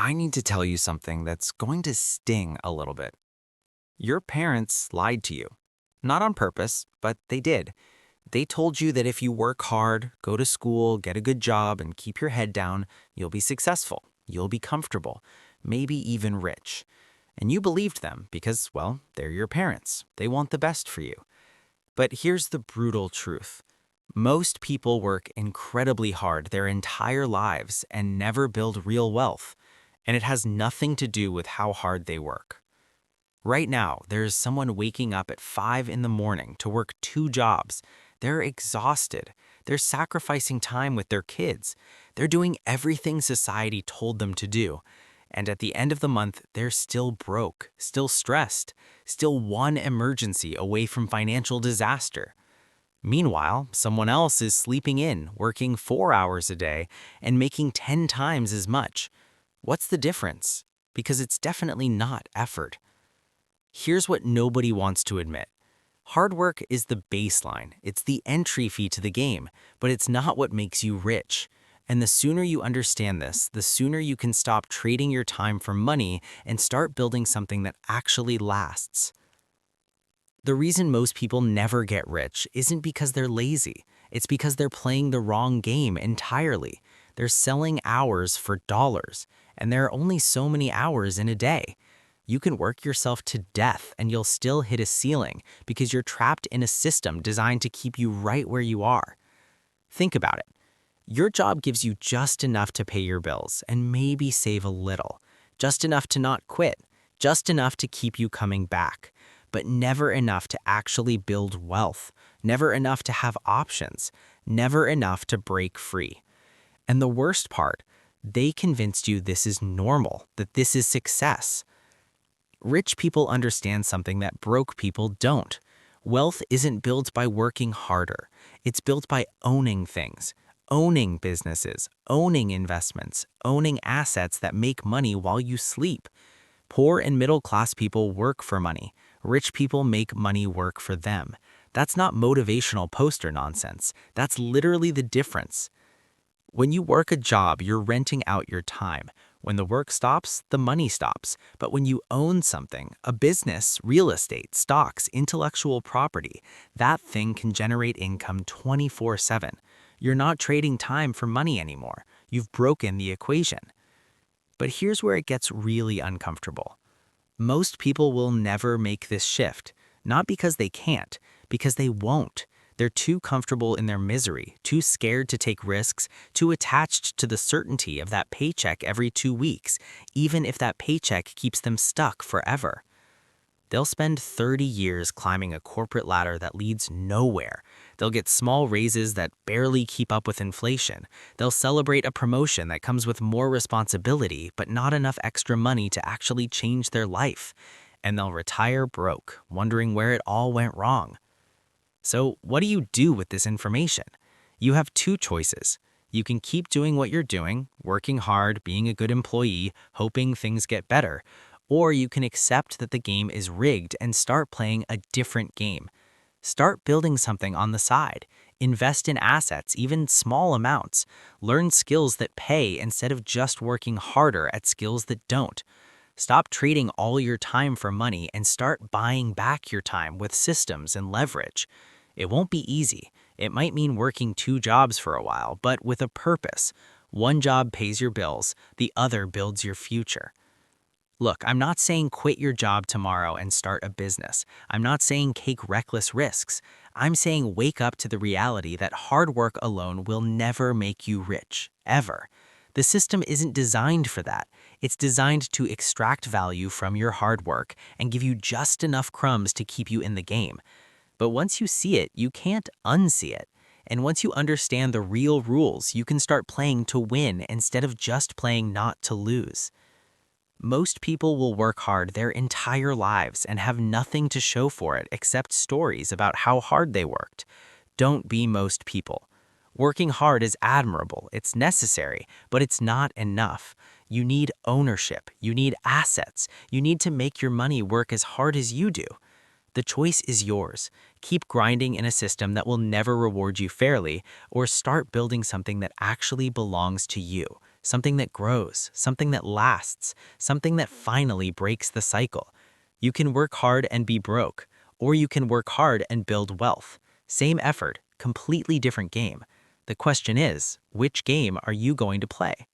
I need to tell you something that's going to sting a little bit. Your parents lied to you. Not on purpose, but they did. They told you that if you work hard, go to school, get a good job, and keep your head down, you'll be successful. You'll be comfortable, maybe even rich. And you believed them because, well, they're your parents. They want the best for you. But here's the brutal truth. Most people work incredibly hard their entire lives and never build real wealth. And it has nothing to do with how hard they work. Right now, there's someone waking up at 5 in the morning to work 2 jobs. They're exhausted. They're sacrificing time with their kids. They're doing everything society told them to do. And at the end of the month, they're still broke, still stressed, still one emergency away from financial disaster. Meanwhile, someone else is sleeping in, working 4 hours a day, and making 10 times as much. What's the difference? Because it's definitely not effort. Here's what nobody wants to admit. Hard work is the baseline. It's the entry fee to the game, but it's not what makes you rich. And the sooner you understand this, the sooner you can stop trading your time for money and start building something that actually lasts. The reason most people never get rich isn't because they're lazy. It's because they're playing the wrong game entirely. They're selling hours for dollars, and there are only so many hours in a day. You can work yourself to death and you'll still hit a ceiling because you're trapped in a system designed to keep you right where you are. Think about it. Your job gives you just enough to pay your bills and maybe save a little, just enough to not quit, just enough to keep you coming back, but never enough to actually build wealth, never enough to have options, never enough to break free. And the worst part, they convinced you this is normal, that this is success. Rich people understand something that broke people don't. Wealth isn't built by working harder. It's built by owning things, owning businesses, owning investments, owning assets that make money while you sleep. Poor and middle class people work for money. Rich people make money work for them. That's not motivational poster nonsense. That's literally the difference. When you work a job, you're renting out your time. When the work stops, the money stops. But when you own something, a business, real estate, stocks, intellectual property, that thing can generate income 24/7. You're not trading time for money anymore. You've broken the equation. But here's where it gets really uncomfortable. Most people will never make this shift, not because they can't, because they won't. They're too comfortable in their misery, too scared to take risks, too attached to the certainty of that paycheck every 2 weeks, even if that paycheck keeps them stuck forever. They'll spend 30 years climbing a corporate ladder that leads nowhere. They'll get small raises that barely keep up with inflation. They'll celebrate a promotion that comes with more responsibility, but not enough extra money to actually change their life. And they'll retire broke, wondering where it all went wrong. So, what do you do with this information? You have two choices. You can keep doing what you're doing, working hard, being a good employee, hoping things get better, or you can accept that the game is rigged and start playing a different game. Start building something on the side. Invest in assets, even small amounts. Learn skills that pay instead of just working harder at skills that don't. Stop trading all your time for money and start buying back your time with systems and leverage. It won't be easy. It might mean working 2 jobs for a while, but with a purpose. One job pays your bills, the other builds your future. Look, I'm not saying quit your job tomorrow and start a business. I'm not saying take reckless risks. I'm saying wake up to the reality that hard work alone will never make you rich, ever. The system isn't designed for that. It's designed to extract value from your hard work and give you just enough crumbs to keep you in the game. But once you see it, you can't unsee it. And once you understand the real rules, you can start playing to win instead of just playing not to lose. Most people will work hard their entire lives and have nothing to show for it except stories about how hard they worked. Don't be most people. Working hard is admirable, it's necessary, but it's not enough. You need ownership, you need assets, you need to make your money work as hard as you do. The choice is yours. Keep grinding in a system that will never reward you fairly, or start building something that actually belongs to you, something that grows, something that lasts, something that finally breaks the cycle. You can work hard and be broke, or you can work hard and build wealth. Same effort, completely different game. The question is, which game are you going to play?